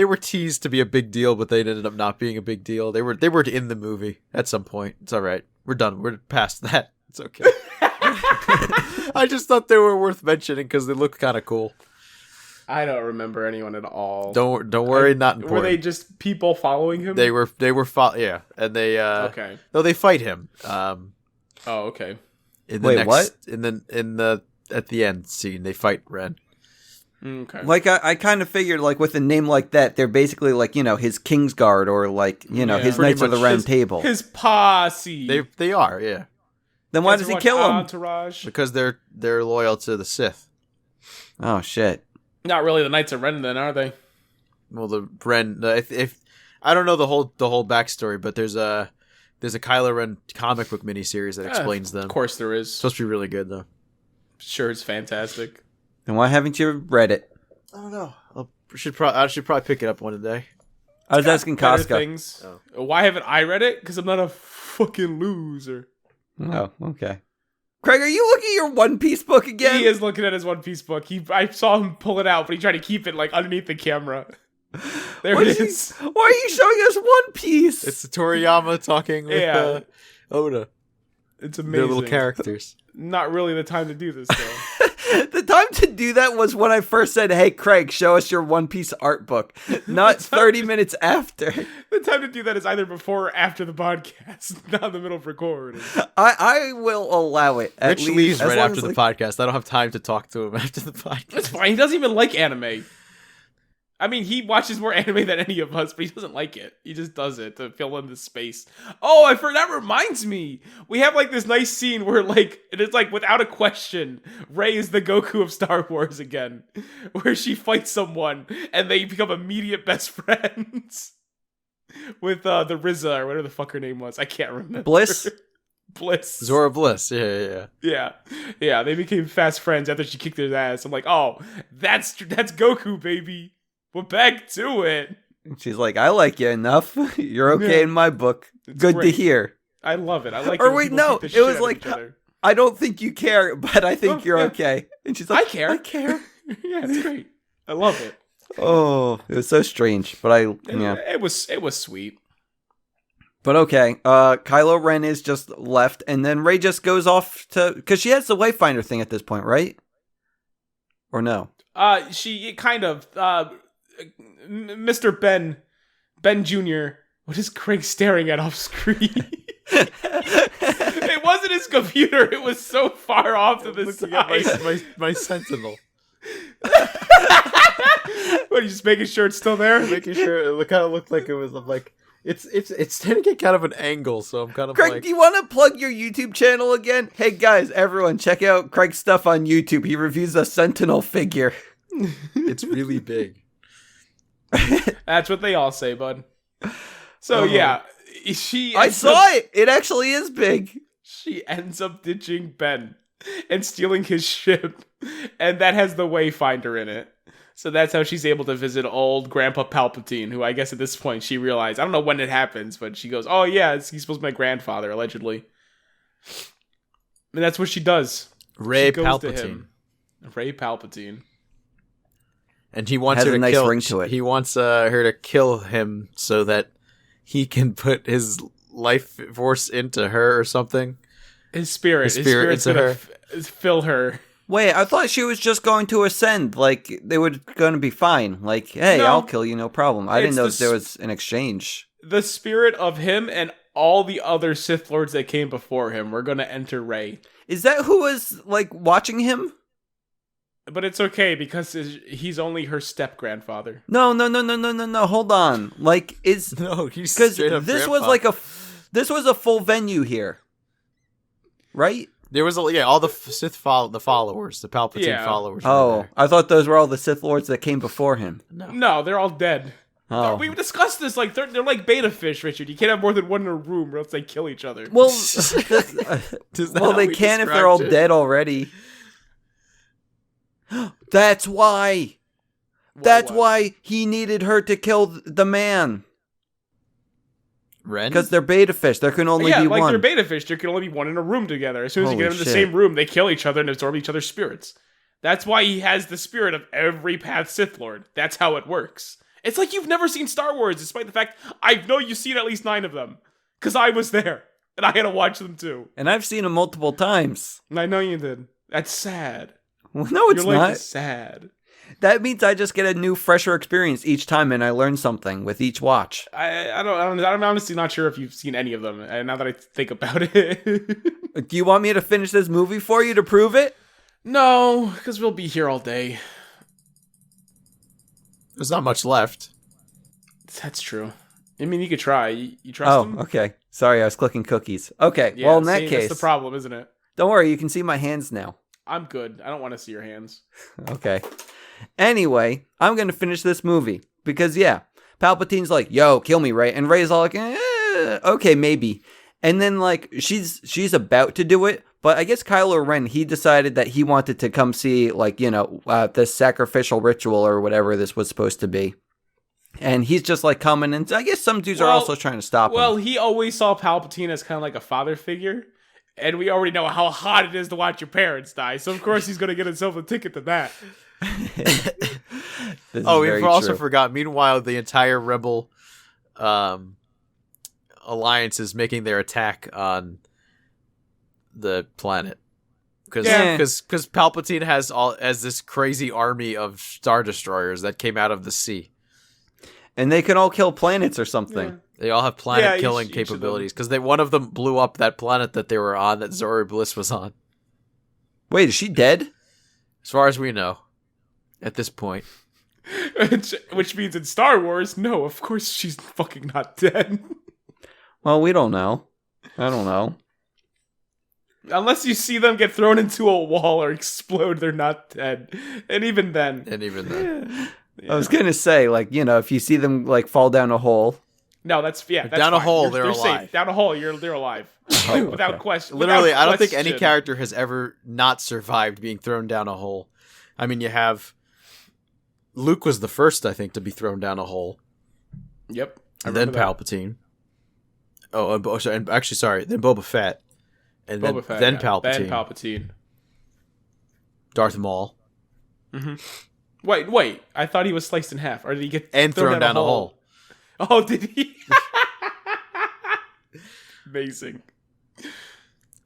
were teased to be a big deal, but they ended up not being a big deal. They were in the movie at some point. It's all right. We're done. We're past that. It's okay. I just thought they were worth mentioning because they look kind of cool. I don't remember anyone at all. Don't worry, not important. Were they just people following him? They were yeah, and they okay. No, they fight him. Oh, okay. What? In the at the end scene, they fight Ren. Okay. Like I kind of figured, like with a name like that, they're basically like his Kingsguard or like his Knights of the Round Table. His posse. They are, yeah. Then why does he kill them? Entourage? Because they're loyal to the Sith. Oh shit. Not really the Knights of Ren, then, are they? Well, the Ren. If I don't know the whole backstory, but there's a Kylo Ren comic book miniseries that explains them. Of course, there is. It's supposed to be really good, though. Sure, it's fantastic. Then why haven't you read it? I don't know. I should probably pick it up one day. I was asking Costco. Things. Oh. Why haven't I read it? Because I'm not a fucking loser. Oh, okay. Craig, are you looking at your One Piece book again? He is looking at his One Piece book. I saw him pull it out, but he tried to keep it like underneath the camera. There it is. Why are you showing us One Piece? It's Toriyama talking with Oda. It's amazing. They're little characters. Not really the time to do this, though. The time to do that was when I first said, hey, Craig, show us your One Piece art book. Not 30 minutes after. The time to do that is either before or after the podcast, not in the middle of recording. I will allow it. Rich leaves right after the podcast. I don't have time to talk to him after the podcast. That's fine. He doesn't even like anime. I mean, he watches more anime than any of us, but he doesn't like it. He just does it to fill in the space. Oh, that reminds me. We have like this nice scene where like, it is like without a question, Rey is the Goku of Star Wars again. Where she fights someone and they become immediate best friends. With the RZA or whatever the fuck her name was. I can't remember. Bliss? Bliss. Zora Bliss. Yeah. Yeah, they became fast friends after she kicked his ass. I'm like, oh, that's Goku, baby. We're back to it. She's like, I like you enough. You're okay in my book. Good great. to hear. I love it. I like. Or wait, no, it was like, I don't think you care, but I think you're okay. And she's like, I care. I care. Yeah, it's great. I love it. Oh, it was so strange, but It was sweet. But okay, Kylo Ren is just left, and then Rey just goes off to, because she has the Wayfinder thing at this point, right? Or no? She kind of, Mr. Ben Jr. What is Craig staring at off screen? It wasn't his computer. It was so far off to the side. My Sentinel. What, are you just making sure it's still there? Making sure it kind of looked like it was like it's trying to get kind of an angle, so I'm kind of Craig, like. do you want to plug your YouTube channel again? Hey guys, everyone, check out Craig's stuff on YouTube. He reviews a Sentinel figure. It's really big. That's what they all say, bud. So yeah, I saw it. It actually is big. She ends up ditching Ben and stealing his ship, and that has the Wayfinder in it. So that's how she's able to visit old Grandpa Palpatine, who I guess at this point she realized, I don't know when it happens, but she goes, oh yeah, he's supposed to be my grandfather, allegedly. And that's what she does. Rey she goes Palpatine. to him. Rey Palpatine. And he wants Has her a to nice kill. ring to it. He wants her to kill him so that he can put his life force into her or something. His spirit's into gonna fill her. Wait, I thought she was just going to ascend. Like, they were going to be fine. Like, hey, No. I'll kill you, no problem. I didn't know It's there was an exchange. The spirit of him and all the other Sith Lords that came before him were gonna enter Rey. Is that who was, like, watching him? But it's okay because he's only her step-grandfather. No. Hold on. Like, is... No, he's Because straight up this grandpa. was like this was a full venue here. Right? There was all the Sith the followers, the Palpatine followers. Oh, were I thought those were all the Sith Lords that came before him. there. No, they're all dead. Oh. We discussed this, like, they're like beta fish, Richard. You can't have more than one in a room or else they kill each other. Well, Is that well, how they we can if they're all described it? dead already. That's why. That's What? why he needed her to kill the man. Ren? Because they're beta fish. There can only yeah, be like one. they're beta fish. There can only be one in a room together. As soon as you Holy get them in the shit. same room, they kill each other and absorb each other's spirits. That's why he has the spirit of every Path Sith Lord. That's how it works. It's like you've never seen Star Wars, despite the fact I know you've seen at least 9 of them. Because I was there. And I had to watch them too. And I've seen them multiple times. And I know you did. That's sad. Well, no, it's Your life not. is sad. That means I just get a new, fresher experience each time, and I learn something with each watch. I'm honestly not sure if you've seen any of them. And now that I think about it, Do you want me to finish this movie for you to prove it? no, because we'll be here all day. There's not much left. That's true. I mean, you could try. You trust him? Oh, okay. Sorry, I was clicking cookies. Okay, Yeah, well, in that see, case, that's the problem, isn't it? don't worry, you can see my hands now. I'm good. I don't want to see your hands. Okay. Anyway, I'm going to finish this movie because, yeah, Palpatine's like, yo, kill me, Rey. And Rey's all like, okay, maybe. And then, like, she's about to do it. But I guess Kylo Ren, he decided that he wanted to come see, like, this sacrificial ritual or whatever this was supposed to be. And he's just, like, coming. And I guess some dudes are also trying to stop him. Well, he always saw Palpatine as kind of like a father figure. And we already know how hot it is to watch your parents die. So, of course, he's going to get himself a ticket to that. We also forgot. Meanwhile, the entire Rebel alliance is making their attack on the planet because Palpatine has this crazy army of Star Destroyers that came out of the sea, and they can all kill planets or something. Yeah. They all have planet killing capabilities because one of them blew up that planet that they were on, that Zora Bliss was on. Wait, is she dead? As far as we know, at this point. Which means in Star Wars, no, of course she's fucking not dead. Well, we don't know. I don't know. Unless you see them get thrown into a wall or explode, they're not dead. And even then. Yeah. I was going to say, if you see them, fall down a hole. No, that's down fine. a hole, they're alive. Safe. Down a hole, they're alive. Without question. Literally, I don't think any character has ever not survived being thrown down a hole. I mean, you have... Luke was the first, I think, to be thrown down a hole. Yep. And then Palpatine. Oh, sorry. Then Boba Fett. And then Palpatine. Then Palpatine. Darth Maul. Mm-hmm. Wait. I thought he was sliced in half. Or did he get thrown down a hole? Oh, did he? Amazing.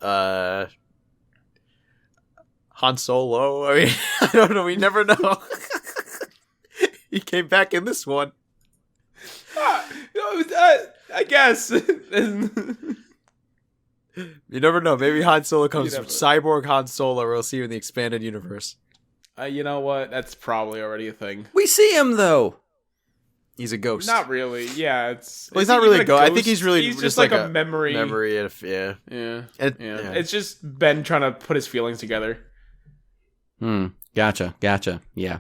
Han Solo. I mean, I don't know. We never know. He came back in this one. I guess. You never know. Maybe Han Solo comes cyborg Han Solo. We'll see you in the expanded universe. You know what? That's probably already a thing. We see him though. He's a ghost. Not really. Yeah, it's. Well, he's not really a ghost. I think he's really just like a memory. Yeah. It's just Ben trying to put his feelings together. Gotcha. Yeah.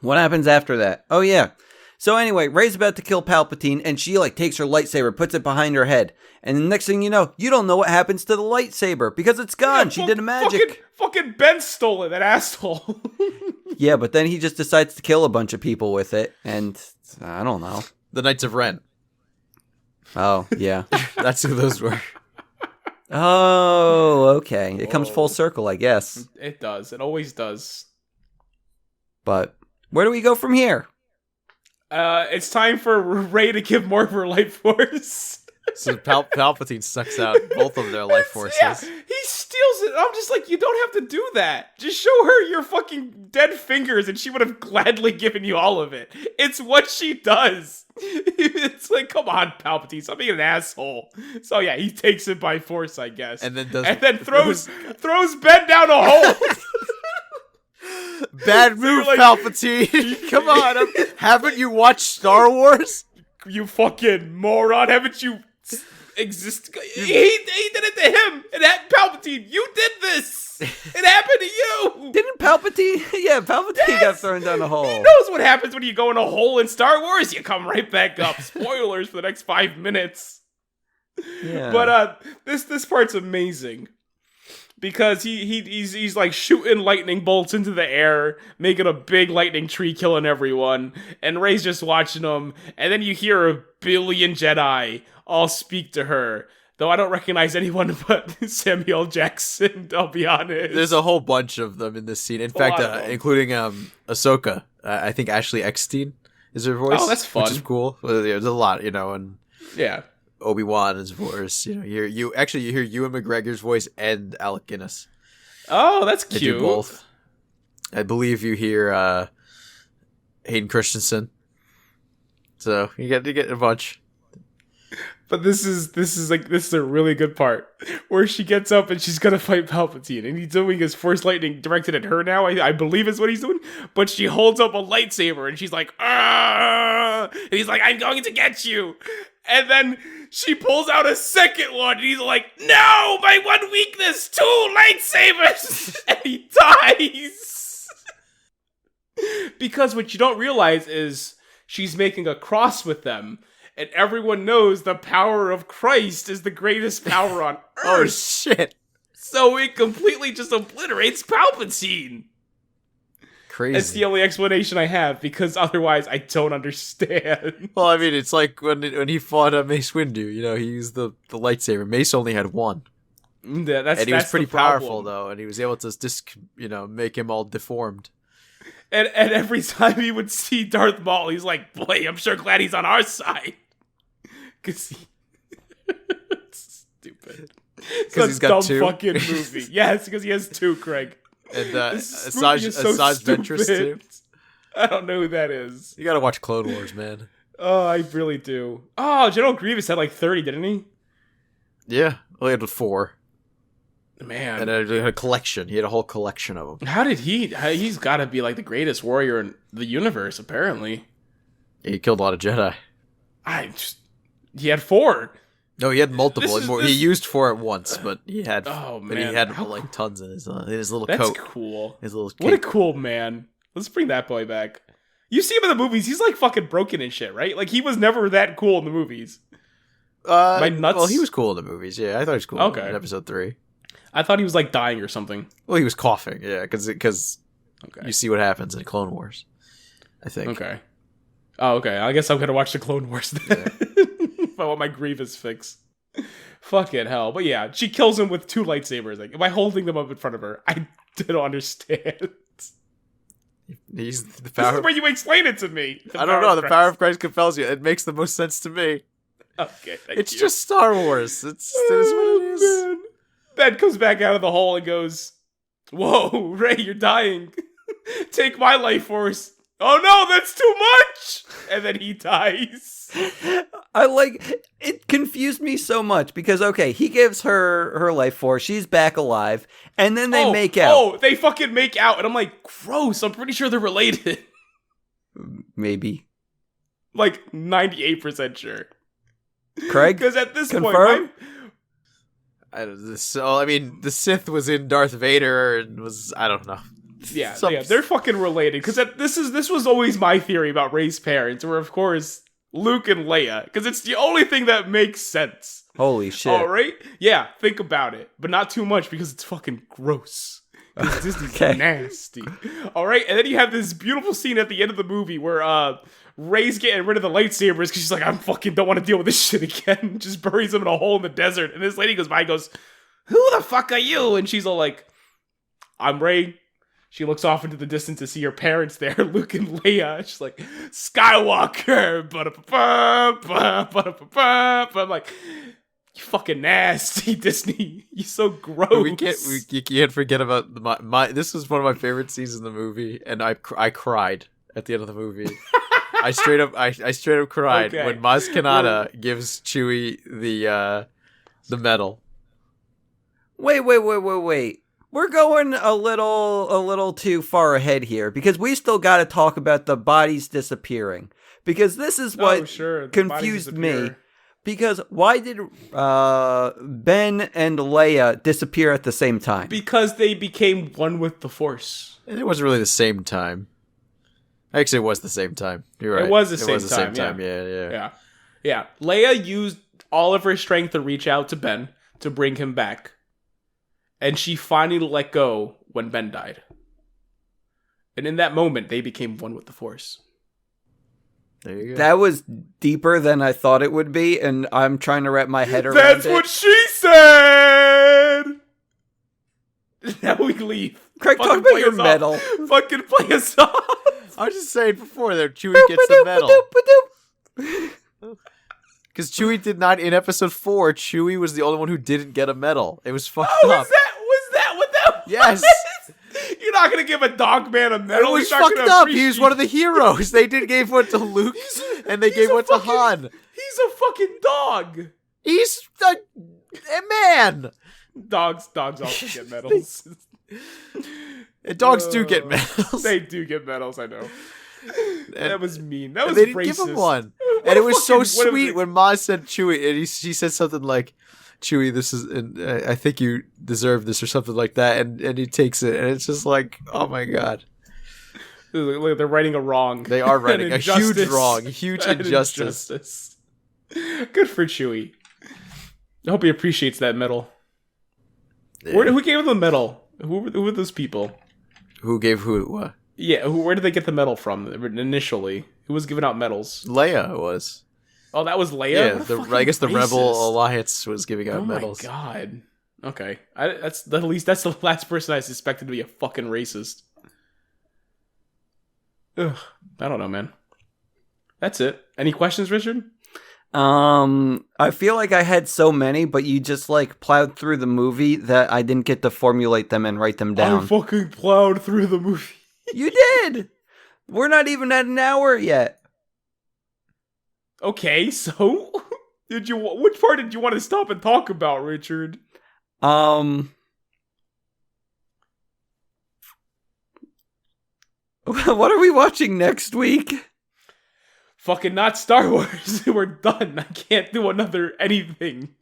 What happens after that? Oh, yeah. So anyway, Rey's about to kill Palpatine, and she, takes her lightsaber, puts it behind her head. And the next thing you know what happens to the lightsaber, because it's gone. She did a magic. Fucking Ben stole it, that asshole. Yeah, but then he just decides to kill a bunch of people with it, and I don't know. The Knights of Ren. Oh, yeah. That's who those were. Oh, okay. It comes full circle, I guess. It does. It always does. But where do we go from here? It's time for Rey to give more of her life force. So Palpatine sucks out both of their life forces. Yeah, he steals it. I'm just like, you don't have to do that. Just show her your fucking dead fingers and she would have gladly given you all of it. It's what she does. It's like, come on, Palpatine, stop being an asshole. So yeah, he takes it by force, I guess. And then throws Ben down a hole. Bad move, Palpatine. Come on, haven't you watched Star Wars? You fucking moron! Haven't you exist? He did it to him. Palpatine, you did this. It happened to you. Didn't Palpatine? Yeah, Palpatine got thrown down a hole. He knows what happens when you go in a hole in Star Wars. You come right back up. Spoilers for the next 5 minutes. Yeah. But this part's amazing. Because he's like shooting lightning bolts into the air, making a big lightning tree, killing everyone, and Rey's just watching him, and then you hear 1 billion Jedi all speak to her. Though I don't recognize anyone but Samuel Jackson, I'll be honest. There's a whole bunch of them in this scene. In fact, including Ahsoka. I think Ashley Eckstein is her voice. Oh, that's fun. Which is cool. Well, there's a lot, and yeah. Obi-Wan's voice, you hear Ewan McGregor's voice and Alec Guinness. Oh, that's cute. They do both. I believe you hear Hayden Christensen. So you get a bunch. But this is a really good part where she gets up and she's gonna fight Palpatine, and he's doing his Force Lightning directed at her now. I believe is what he's doing. But she holds up a lightsaber and she's like, "Ah!" And he's like, "I'm going to get you." And then she pulls out a second one, and he's like, "No, my one weakness, 2 lightsabers!" And he dies. Because what you don't realize is she's making a cross with them, and everyone knows the power of Christ is the greatest power on Earth. Oh, shit. So it completely just obliterates Palpatine. Crazy. That's the only explanation I have, because otherwise I don't understand. Well, I mean, it's like when he fought Mace Windu, he used the lightsaber. Mace only had one. That's and he was the pretty problem. powerful though, and he was able to make him all deformed. And every time he would see Darth Maul, he's like, boy, I'm sure glad he's on our side. Because stupid. Because he's got two. Fucking movie. Yes, because he has two, Craig. And Asajj Ventress too. I don't know who that is. You gotta watch Clone Wars, man. Oh, I really do. Oh, General Grievous had like 30, didn't he? Yeah, well, he had 4. Man. And a collection. He had a whole collection of them. How did he's got to be like the greatest warrior in the universe, apparently. Yeah, he killed a lot of Jedi. He had 4. No, he had multiple. He used 4 at once, but he had. Oh man, but he had like tons in his little coat. That's cool. His little. What a cool man. Let's bring that boy back. You see him in the movies. He's like fucking broken and shit, right? Like he was never that cool in the movies. My nuts. Well, he was cool in the movies. Yeah, I thought he was cool. Okay. In episode 3. I thought he was like dying or something. Well, he was coughing. Yeah, because you see what happens in Clone Wars. I think. Okay. Oh, okay. I guess I'm gonna watch the Clone Wars then. Yeah. If I want my Grievous fix. Fucking hell. But yeah, she kills him with 2 lightsabers. Like, by holding them up in front of her, I don't understand. He's the This power. is where you explain it to me. I don't know. The power of Christ compels you. It makes the most sense to me. Okay, it's just Star Wars. It is what it is. Man. Ben comes back out of the hole and goes, "Whoa, Rey, you're dying. Take my life force." Oh no, that's too much! And then he dies. It confused me so much because, okay, he gives her life force, she's back alive, and then they make out. Oh, they fucking make out, and I'm like, gross, I'm pretty sure they're related. Maybe. Like, 98% sure. Craig? Because at this confirm? point, the Sith was in Darth Vader and was, I don't know. Yeah, they're fucking related. Because this was always my theory about Rey's parents, were of course Luke and Leia, because it's the only thing that makes sense. Holy shit! All right, yeah, think about it, but not too much because it's fucking gross. Because Disney's nasty. All right, and then you have this beautiful scene at the end of the movie where Rey's getting rid of the lightsabers because she's like, I fucking don't want to deal with this shit again. Just buries them in a hole in the desert, and this lady goes by and goes, "Who the fuck are you?" And she's all like, "I'm Rey." She looks off into the distance to see her parents there, Luke and Leia. She's like, Skywalker! I'm like, you fucking nasty, Disney. You're so gross. You can't forget about my. This was one of my favorite scenes in the movie, and I cried at the end of the movie. I straight up cried when Maz Kanata gives Chewie the medal. Wait. We're going a little too far ahead here because we still got to talk about the bodies disappearing, because this is what confused me. Because why did Ben and Leia disappear at the same time? Because they became one with the Force. It wasn't really the same time. Actually, it was the same time. You're right. It was the same time. Yeah. Leia used all of her strength to reach out to Ben to bring him back. And she finally let go when Ben died. And in that moment, they became one with the Force. There you go. That was deeper than I thought it would be, and I'm trying to wrap my head around That's it. what she said! Now we leave. Craig, talk about your medal. Fucking play us off. I was just saying before there, Chewie gets the medal. Because Chewie did not, in episode 4, Chewie was the only one who didn't get a medal. It was fucked up. Was that what that was? Yes. You're not going to give a dog man a medal? It was fucked up. He was one of the heroes. They gave one to Luke, and they gave one to Han. He's a fucking dog. He's a man. Dogs also get medals. And dogs do get medals. They do get medals, I know. That was mean. That was they didn't racist. give him one. And it was so sweet when Maz said Chewie, and she said something like, Chewie, this is, and I think you deserve this, or something like that, and he takes it, and it's just like, oh my god. Look, they're writing a wrong. They are writing a huge wrong, a huge injustice. Good for Chewie. I hope he appreciates that medal. Yeah. Who gave him the medal? Who were those people? Who gave who what? Yeah, where did they get the medal from initially? Who was giving out medals? Leia was. Oh, that was Leia? Yeah, I guess the Rebel Alliance was giving out medals. Oh my god. Okay, that's the last person I suspected to be a fucking racist. Ugh, I don't know, man. That's it. Any questions, Richard? I feel like I had so many, but you just like plowed through the movie that I didn't get to formulate them and write them down. I fucking plowed through the movie. You did! We're not even at an hour yet. Okay, so which part did you want to stop and talk about, Richard? What are we watching next week? Fucking not Star Wars. We're done. I can't do another anything.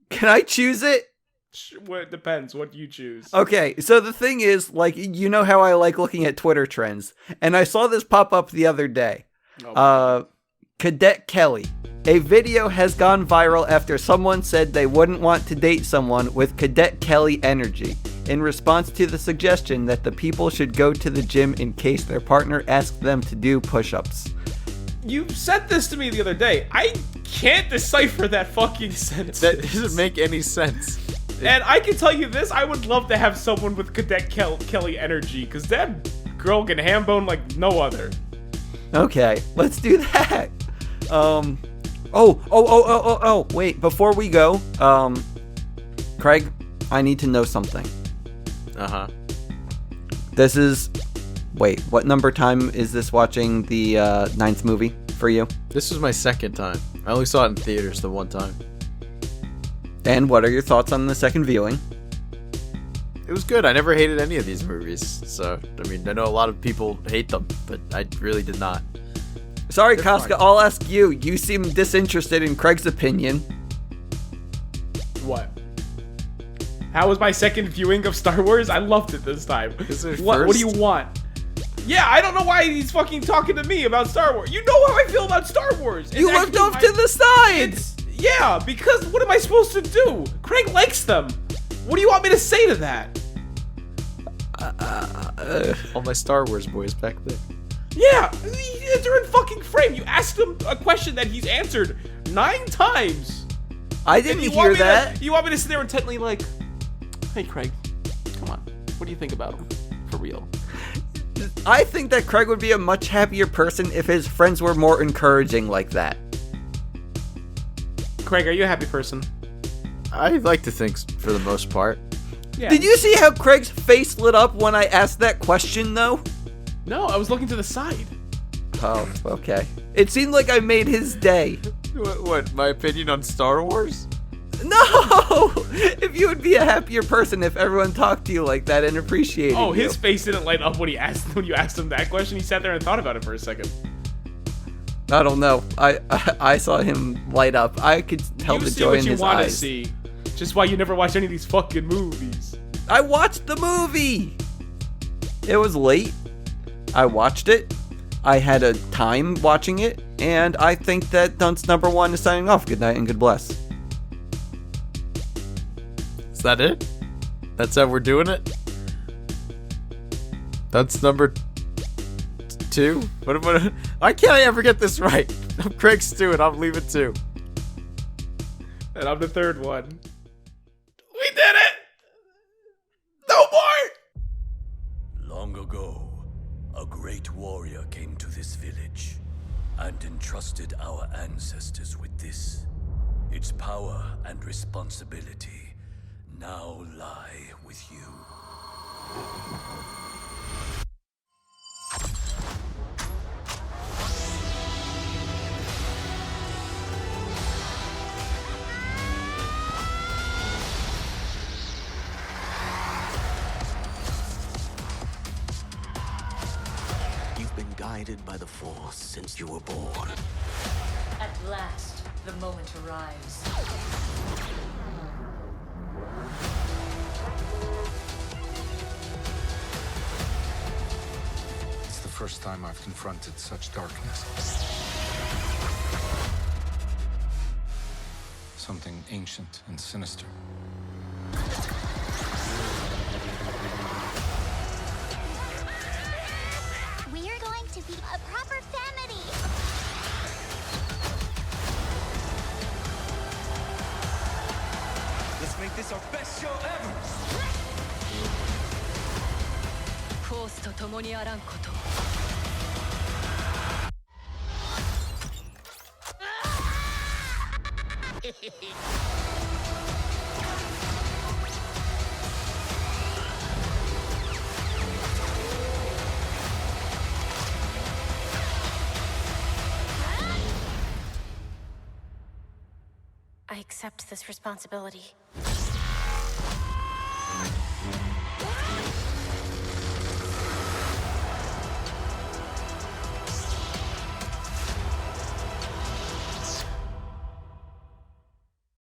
Can I choose it? Well, it depends. What you choose. Okay, so the thing is, like, you know how I like looking at Twitter trends, and I saw this pop up the other day. Cadet Kelly. A video has gone viral after someone said they wouldn't want to date someone with Cadet Kelly energy, in response to the suggestion that the people should go to the gym in case their partner asked them to do push-ups. You said this to me the other day. I can't decipher that fucking sentence. That doesn't make any sense. And I can tell you this, I would love to have someone with Cadet Kelly energy, because that girl can hambone like no other. Okay, let's do that. Wait, before we go, Craig, I need to know something. Uh-huh. This is, wait, what number time is this watching the 9th movie for you? This was my second time. I only saw it in theaters the one time. And what are your thoughts on the second viewing? It was good. I never hated any of these movies. So, I mean, I know a lot of people hate them, but I really did not. Sorry, Casca, I'll ask you. You seem disinterested in Craig's opinion. What? How was my second viewing of Star Wars? I loved it this time. What do you want? Yeah, I don't know why he's fucking talking to me about Star Wars. You know how I feel about Star Wars. You looked off to the side. Yeah, because what am I supposed to do? Craig likes them. What do you want me to say to that? All my Star Wars boys back there. Yeah, they're in fucking frame. You asked him a question that he's answered 9 times. I didn't hear that. You want me to sit there intently like, hey, Craig, come on. What do you think about him? For real. I think that Craig would be a much happier person if his friends were more encouraging like that. Craig, are you a happy person? I like to think for the most part. Yeah. Did you see how Craig's face lit up when I asked that question, though? No, I was looking to the side. Oh, okay. It seemed like I made his day. What, my opinion on Star Wars? No! If you would be a happier person if everyone talked to you like that and appreciated you. Oh, his face didn't light up when you asked him that question. He sat there and thought about it for a second. I don't know. I saw him light up. I could tell the joy in his eyes. You see what you want to see. Just why you never watch any of these fucking movies. I watched the movie! It was late. I watched it. I had a time watching it. And I think that Dunce number 1 is signing off. Good night and good bless. Is that it? That's how we're doing it? That's number 2? Why can't I ever get this right? I'm Craig Stewart. I'm leaving 2. And I'm the 3rd one. We did it! No more! Long ago, a great warrior came to this village and entrusted our ancestors with this. Its power and responsibility now lie with you. You've been guided by the Force since you were born. At last, the moment arrives. It's the first time I've confronted such darkness. Something ancient and sinister. We're going to be a proper family. Let's make this our best show ever! フォースと共にあらんこと。 I accept this responsibility.